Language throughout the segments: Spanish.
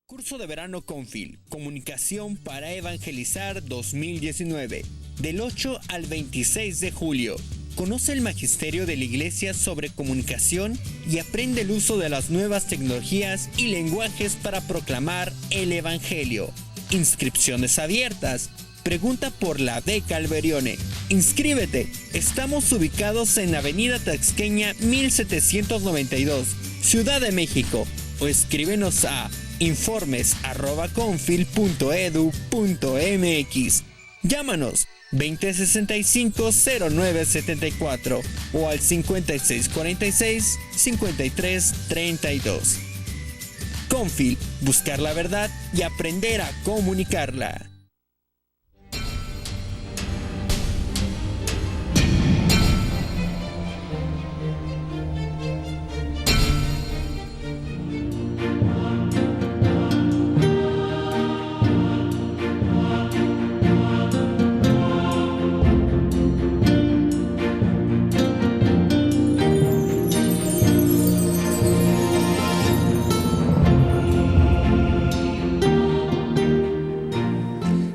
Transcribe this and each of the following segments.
Curso de verano Confil, Comunicación para Evangelizar 2019, del 8 al 26 de julio. Conoce el magisterio de la Iglesia sobre comunicación y aprende el uso de las nuevas tecnologías y lenguajes para proclamar el Evangelio. Inscripciones abiertas. Pregunta por la beca Alberione. Inscríbete. Estamos ubicados en Avenida Taxqueña 1792, Ciudad de México. O escríbenos a informes@confil.edu.mx. Llámanos 2065-0974 o al 5646-5332. Confil, buscar la verdad y aprender a comunicarla.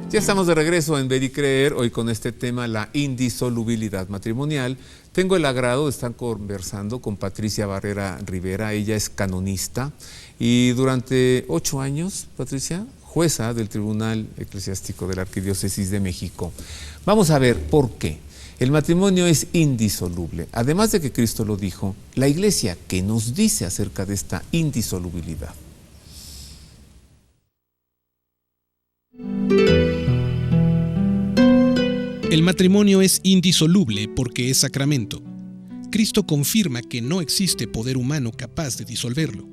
Ya estamos de regreso en Ver y Creer, hoy con este tema, la indisolubilidad matrimonial. Tengo el agrado de estar conversando con Patricia Barrera Rivera. Ella es canonista y durante 8 años, Patricia, jueza del Tribunal Eclesiástico de la Arquidiócesis de México. Vamos a ver por qué. El matrimonio es indisoluble. Además de que Cristo lo dijo, la Iglesia, ¿qué nos dice acerca de esta indisolubilidad? El matrimonio es indisoluble porque es sacramento. Cristo confirma que no existe poder humano capaz de disolverlo.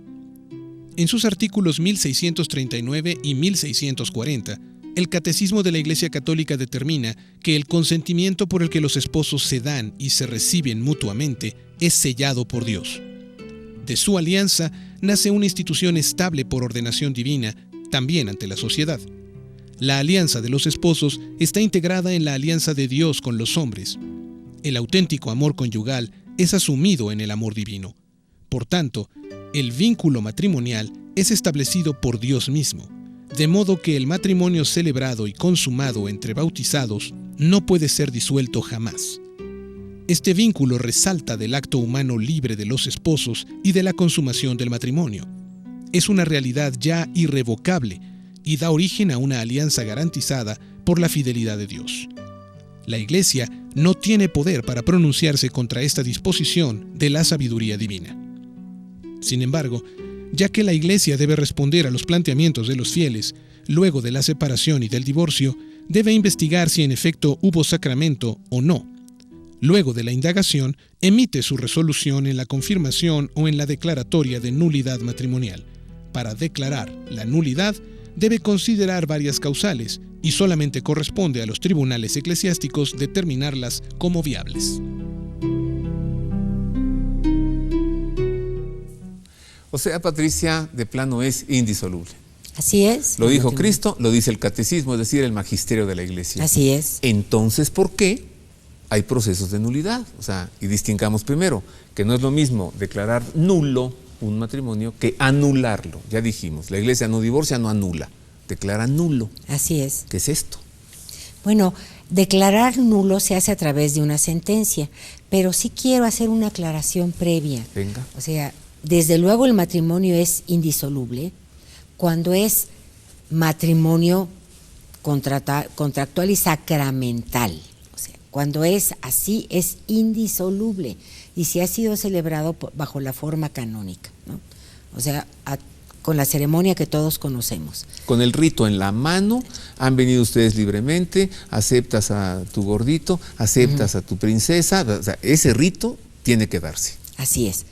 En sus artículos 1639 y 1640, el Catecismo de la Iglesia Católica determina que el consentimiento por el que los esposos se dan y se reciben mutuamente es sellado por Dios. De su alianza nace una institución estable por ordenación divina, también ante la sociedad. La alianza de los esposos está integrada en la alianza de Dios con los hombres. El auténtico amor conyugal es asumido en el amor divino. Por tanto, el vínculo matrimonial es establecido por Dios mismo, de modo que el matrimonio celebrado y consumado entre bautizados no puede ser disuelto jamás. Este vínculo resalta del acto humano libre de los esposos y de la consumación del matrimonio. Es una realidad ya irrevocable y da origen a una alianza garantizada por la fidelidad de Dios. La Iglesia no tiene poder para pronunciarse contra esta disposición de la sabiduría divina. Sin embargo, ya que la Iglesia debe responder a los planteamientos de los fieles, luego de la separación y del divorcio, debe investigar si en efecto hubo sacramento o no. Luego de la indagación, emite su resolución en la confirmación o en la declaratoria de nulidad matrimonial. Para declarar la nulidad, debe considerar varias causales y solamente corresponde a los tribunales eclesiásticos determinarlas como viables. O sea, Patricia, de plano es indisoluble. Así es. Lo dijo Cristo, lo dice el Catecismo, es decir, el magisterio de la Iglesia. Así es. Entonces, ¿por qué hay procesos de nulidad? O sea, y distingamos primero que no es lo mismo declarar nulo un matrimonio que anularlo. Ya dijimos, la Iglesia no divorcia, no anula, declara nulo. Así es. ¿Qué es esto? Bueno, declarar nulo se hace a través de una sentencia, pero sí quiero hacer una aclaración previa. Venga. O sea, desde luego el matrimonio es indisoluble cuando es matrimonio contractual y sacramental. O sea, cuando es así es indisoluble y si ha sido celebrado bajo la forma canónica, ¿no? O sea, con la ceremonia que todos conocemos. Con el rito en la mano, han venido ustedes libremente, aceptas a tu gordito, aceptas a tu princesa, o sea, ese rito tiene que darse. Así es.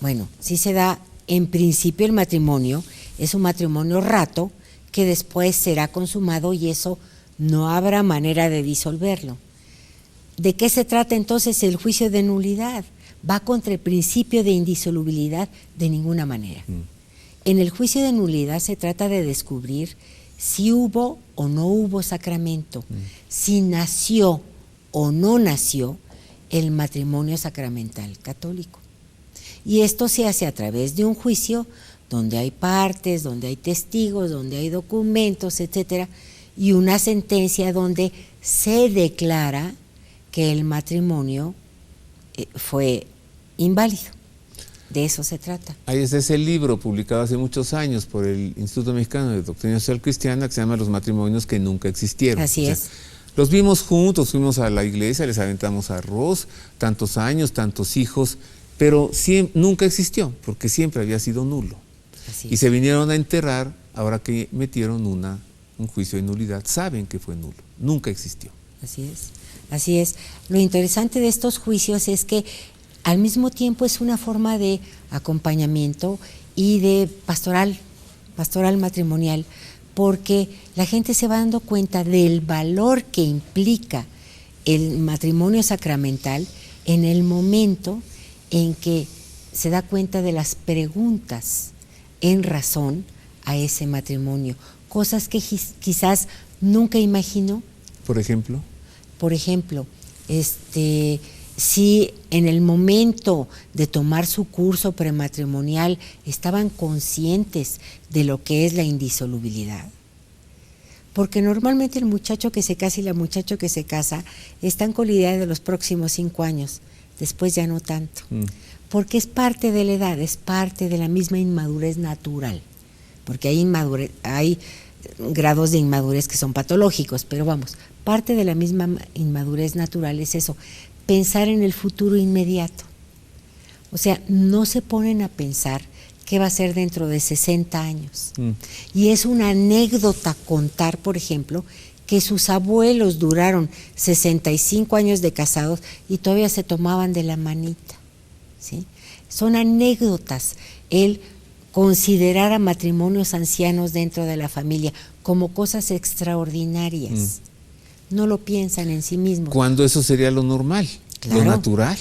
Bueno, sí se da, en principio el matrimonio es un matrimonio rato que después será consumado y eso no habrá manera de disolverlo. ¿De qué se trata entonces el juicio de nulidad? Va contra el principio de indisolubilidad de ninguna manera. En el juicio de nulidad se trata de descubrir si hubo o no hubo sacramento, si nació o no nació el matrimonio sacramental católico. Y esto se hace a través de un juicio donde hay partes, donde hay testigos, donde hay documentos, etcétera, y una sentencia donde se declara que el matrimonio fue inválido. De eso se trata. Ahí está ese libro publicado hace muchos años por el Instituto Mexicano de Doctrina Social Cristiana que se llama Los matrimonios que nunca existieron. Así es. Los vimos juntos, fuimos a la iglesia, les aventamos arroz, tantos años, tantos hijos, pero nunca existió, porque siempre había sido nulo. Así Y es. se vinieron a enterrar ahora que metieron un juicio de nulidad. Saben que fue nulo, nunca existió. Así es. Así es. Lo interesante de estos juicios es que al mismo tiempo es una forma de acompañamiento y de pastoral matrimonial, porque la gente se va dando cuenta del valor que implica el matrimonio sacramental en el momento en que se da cuenta de las preguntas en razón a ese matrimonio, cosas que quizás nunca imaginó. Por ejemplo, si en el momento de tomar su curso prematrimonial estaban conscientes de lo que es la indisolubilidad. Porque normalmente el muchacho que se casa y la muchacha que se casa están con la idea de los próximos 5 años, después ya no tanto. Porque es parte de la edad, es parte de la misma inmadurez natural. Porque hay grados de inmadurez que son patológicos, pero vamos, parte de la misma inmadurez natural es eso, pensar en el futuro inmediato. O sea, no se ponen a pensar qué va a ser dentro de 60 años. Y es una anécdota contar, por ejemplo, que sus abuelos duraron 65 años de casados y todavía se tomaban de la manita, ¿sí? Son anécdotas el considerar a matrimonios ancianos dentro de la familia como cosas extraordinarias. No lo piensan en sí mismos. cuando eso sería lo normal, Claro. lo natural.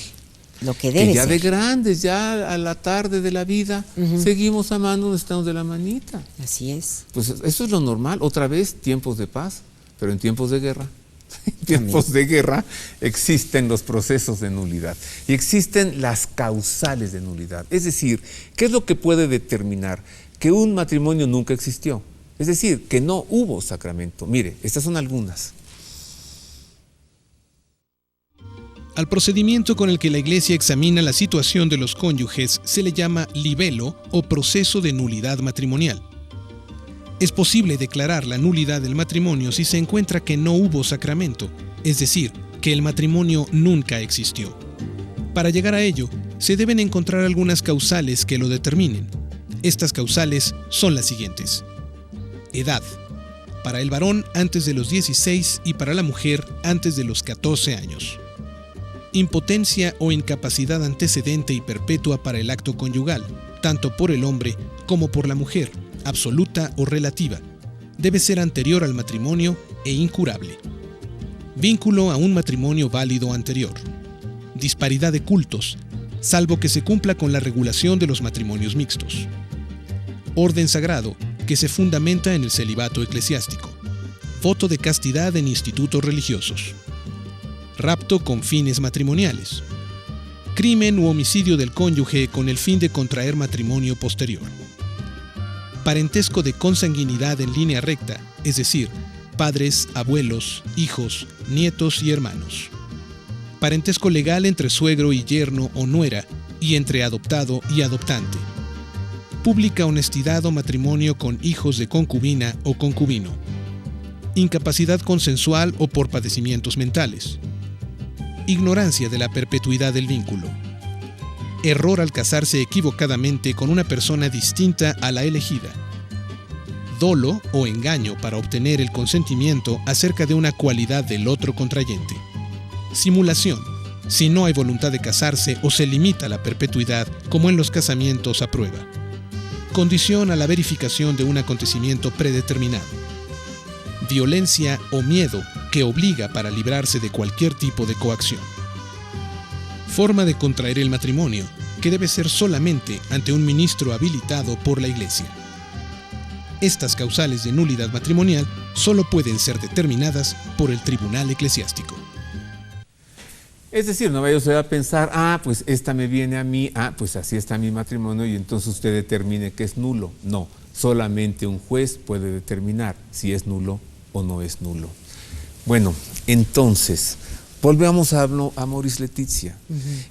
Lo que debe Que ya ser. de grandes, ya a la tarde de la vida, seguimos amando, estamos de la manita. Así es. Pues eso es lo normal. Otra vez, tiempos de paz, pero en tiempos de guerra. En tiempos de guerra existen los procesos de nulidad y existen las causales de nulidad. Es decir, ¿qué es lo que puede determinar que un matrimonio nunca existió? Es decir, que no hubo sacramento. Mire, estas son algunas. Al procedimiento con el que la Iglesia examina la situación de los cónyuges se le llama libelo o proceso de nulidad matrimonial. Es posible declarar la nulidad del matrimonio si se encuentra que no hubo sacramento, es decir, que el matrimonio nunca existió. Para llegar a ello, se deben encontrar algunas causales que lo determinen. Estas causales son las siguientes. Edad. Para el varón antes de los 16 y para la mujer antes de los 14 años. Impotencia o incapacidad antecedente y perpetua para el acto conyugal, tanto por el hombre como por la mujer, absoluta o relativa. Debe ser anterior al matrimonio e incurable. Vínculo a un matrimonio válido anterior. Disparidad de cultos, salvo que se cumpla con la regulación de los matrimonios mixtos. Orden sagrado, que se fundamenta en el celibato eclesiástico. Voto de castidad en institutos religiosos. Rapto con fines matrimoniales. Crimen u homicidio del cónyuge con el fin de contraer matrimonio posterior. Parentesco de consanguinidad en línea recta, es decir, padres, abuelos, hijos, nietos y hermanos. Parentesco legal entre suegro y yerno o nuera y entre adoptado y adoptante. Pública honestidad o matrimonio con hijos de concubina o concubino. Incapacidad consensual o por padecimientos mentales. Ignorancia de la perpetuidad del vínculo. Error al casarse equivocadamente con una persona distinta a la elegida. Dolo o engaño para obtener el consentimiento acerca de una cualidad del otro contrayente. Simulación, si no hay voluntad de casarse o se limita la perpetuidad, como en los casamientos a prueba. Condición a la verificación de un acontecimiento predeterminado. Violencia o miedo que obliga para librarse de cualquier tipo de coacción. Forma de contraer el matrimonio, que debe ser solamente ante un ministro habilitado por la Iglesia. Estas causales de nulidad matrimonial solo pueden ser determinadas por el tribunal eclesiástico. Es decir, no vaya usted a pensar, pues esta me viene a mí, pues así está mi matrimonio y entonces usted determine que es nulo. No, solamente un juez puede determinar si es nulo o no es nulo. Bueno, entonces, volvemos a Amoris Laetitia.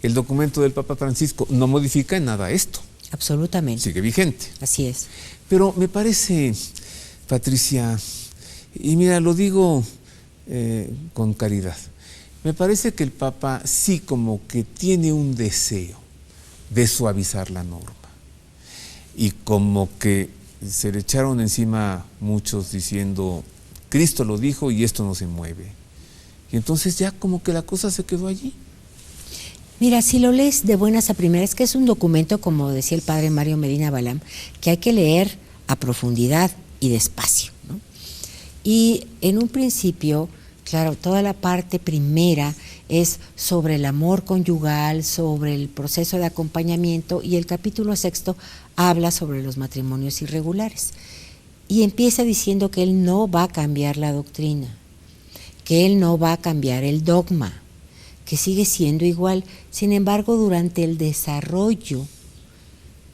El documento del Papa Francisco no modifica en nada esto. Absolutamente. Sigue vigente. Así es. Pero me parece, Patricia, y mira, lo digo con caridad, me parece que el Papa sí como que tiene un deseo de suavizar la norma. Y como que se le echaron encima muchos diciendo, Cristo lo dijo y esto no se mueve. Y entonces ya como que la cosa se quedó allí. Mira, si lo lees de buenas a primeras, que es un documento, como decía el padre Mario Medina Balam, que hay que leer a profundidad y despacio, ¿no? Y en un principio, claro, toda la parte primera es sobre el amor conyugal, sobre el proceso de acompañamiento, y el capítulo 6 habla sobre los matrimonios irregulares. Y empieza diciendo que él no va a cambiar la doctrina, que él no va a cambiar el dogma, que sigue siendo igual. Sin embargo, durante el desarrollo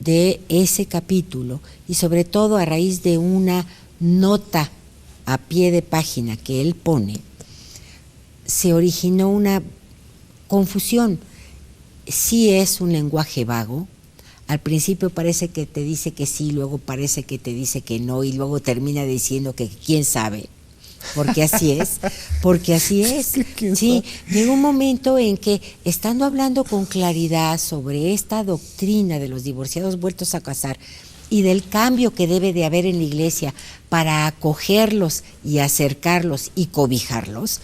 de ese capítulo, y sobre todo a raíz de una nota a pie de página que él pone, se originó una confusión. Sí es un lenguaje vago. Al principio parece que te dice que sí, luego parece que te dice que no, y luego termina diciendo que quién sabe, porque así es, porque así es. Sí, llega un momento en que, estando hablando con claridad sobre esta doctrina de los divorciados vueltos a casar y del cambio que debe de haber en la iglesia para acogerlos y acercarlos y cobijarlos,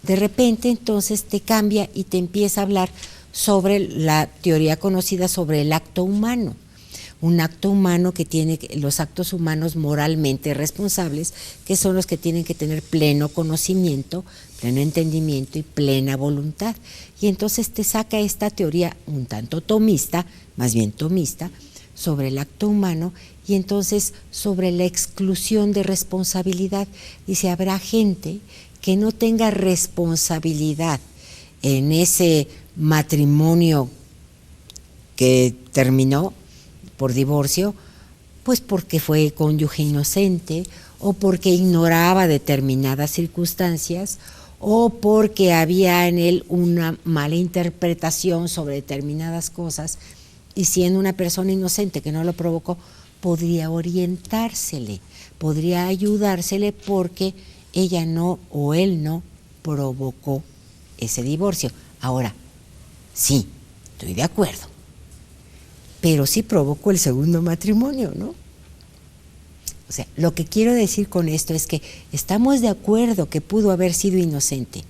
de repente entonces te cambia y te empieza a hablar sobre la teoría conocida sobre el acto humano. Un acto humano que tiene los actos humanos moralmente responsables, que son los que tienen que tener pleno conocimiento, pleno entendimiento y plena voluntad. Y entonces te saca esta teoría un tanto tomista, más bien tomista, sobre el acto humano, y entonces sobre la exclusión de responsabilidad. Dice, habrá gente que no tenga responsabilidad en ese matrimonio que terminó por divorcio, pues porque fue cónyuge inocente, o porque ignoraba determinadas circunstancias, o porque había en él una mala interpretación sobre determinadas cosas, y siendo una persona inocente que no lo provocó, podría orientársele, podría ayudársele, porque ella no o él no provocó ese divorcio. Ahora, sí, estoy de acuerdo, pero sí provocó el segundo matrimonio, ¿no? O sea, lo que quiero decir con esto es que estamos de acuerdo que pudo haber sido inocente.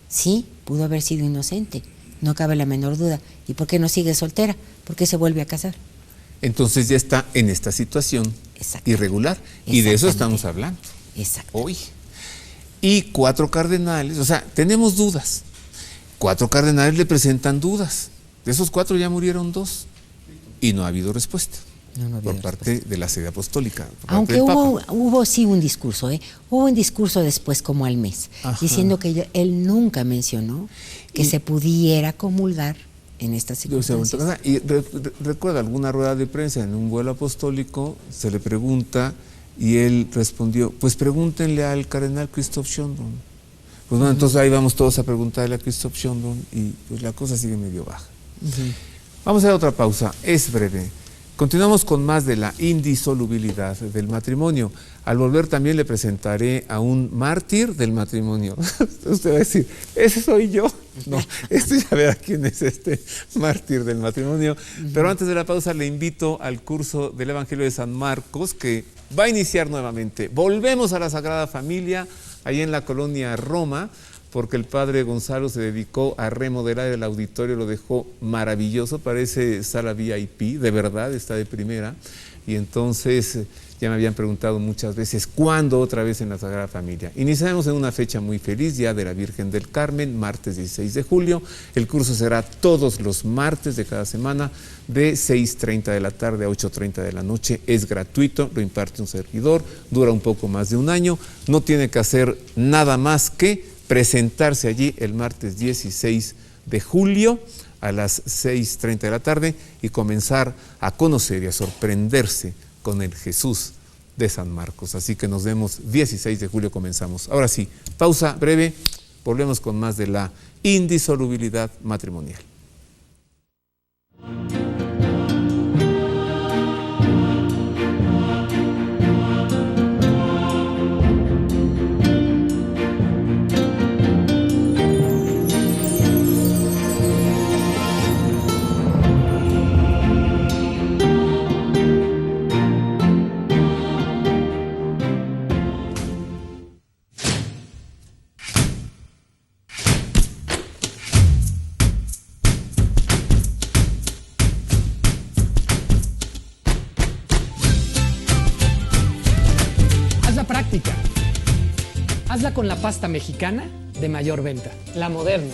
Sí, pudo haber sido inocente, no cabe la menor duda. ¿Y por qué no sigue soltera? ¿Por qué se vuelve a casar? Entonces ya está en esta situación irregular, y de eso estamos hablando hoy. Y 4 cardenales, o sea, tenemos dudas. 4 cardenales le presentan dudas. De esos 4 ya murieron 2 y no ha habido respuesta por parte de la sede apostólica. Aunque hubo sí un discurso, hubo un discurso después como al mes, diciendo que él nunca mencionó que se pudiera comulgar en estas circunstancias. Y recuerda alguna rueda de prensa en un vuelo apostólico, se le pregunta y él respondió, pues pregúntenle al cardenal Christoph Schondorn. Pues bueno, entonces ahí vamos todos a preguntarle a Christoph Schondorn y pues la cosa sigue medio baja. Vamos a hacer otra pausa, es breve. Continuamos con más de la indisolubilidad del matrimonio. Al volver también le presentaré a un mártir del matrimonio. Usted va a decir, ¿ese soy yo? No, ya verá quién es este mártir del matrimonio. Pero antes de la pausa le invito al curso del Evangelio de San Marcos, que va a iniciar nuevamente. Volvemos a la Sagrada Familia, ahí en la colonia Roma, porque el padre Gonzalo se dedicó a remodelar el auditorio, lo dejó maravilloso, parece sala VIP, de verdad, está de primera. Y entonces ya me habían preguntado muchas veces, ¿cuándo otra vez en la Sagrada Familia? Iniciamos en una fecha muy feliz, ya de la Virgen del Carmen, martes 16 de julio. El curso será todos los martes de cada semana, de 6:30 de la tarde a 8:30 de la noche. Es gratuito, lo imparte un servidor, dura un poco más de un año, no tiene que hacer nada más que presentarse allí el martes 16 de julio a las 6:30 de la tarde y comenzar a conocer y a sorprenderse con el Jesús de San Marcos. Así que nos vemos 16 de julio, comenzamos. Ahora sí, pausa breve, volvemos con más de la indisolubilidad matrimonial. Práctica. Hazla con la pasta mexicana de mayor venta, La Moderna.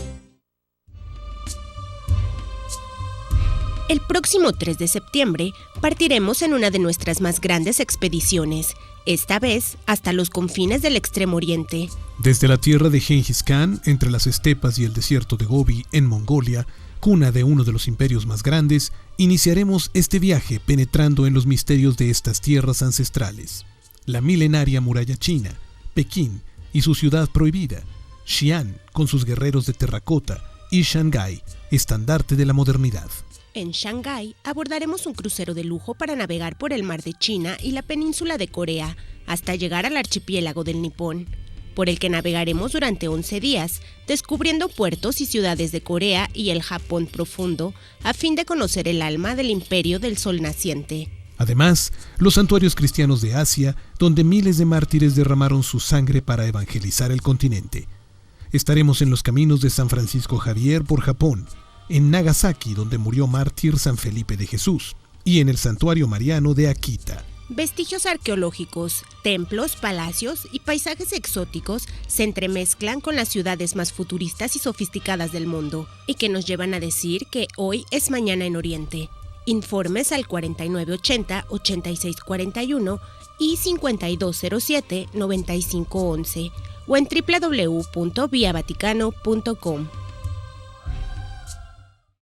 El próximo 3 de septiembre partiremos en una de nuestras más grandes expediciones, esta vez hasta los confines del Extremo Oriente. Desde la tierra de Gengis Khan, entre las estepas y el desierto de Gobi, en Mongolia, cuna de uno de los imperios más grandes, iniciaremos este viaje penetrando en los misterios de estas tierras ancestrales. La milenaria muralla china, Pekín y su ciudad prohibida, Xi'an con sus guerreros de terracota y Shanghái, estandarte de la modernidad. En Shanghái abordaremos un crucero de lujo para navegar por el mar de China y la península de Corea hasta llegar al archipiélago del Nipón, por el que navegaremos durante 11 días, descubriendo puertos y ciudades de Corea y el Japón profundo a fin de conocer el alma del imperio del sol naciente. Además, los santuarios cristianos de Asia, donde miles de mártires derramaron su sangre para evangelizar el continente. Estaremos en los caminos de San Francisco Javier por Japón, en Nagasaki, donde murió mártir San Felipe de Jesús, y en el santuario mariano de Akita. Vestigios arqueológicos, templos, palacios y paisajes exóticos se entremezclan con las ciudades más futuristas y sofisticadas del mundo, y que nos llevan a decir que hoy es mañana en Oriente. Informes al 4980-8641 y 5207-9511 o en www.viavaticano.com.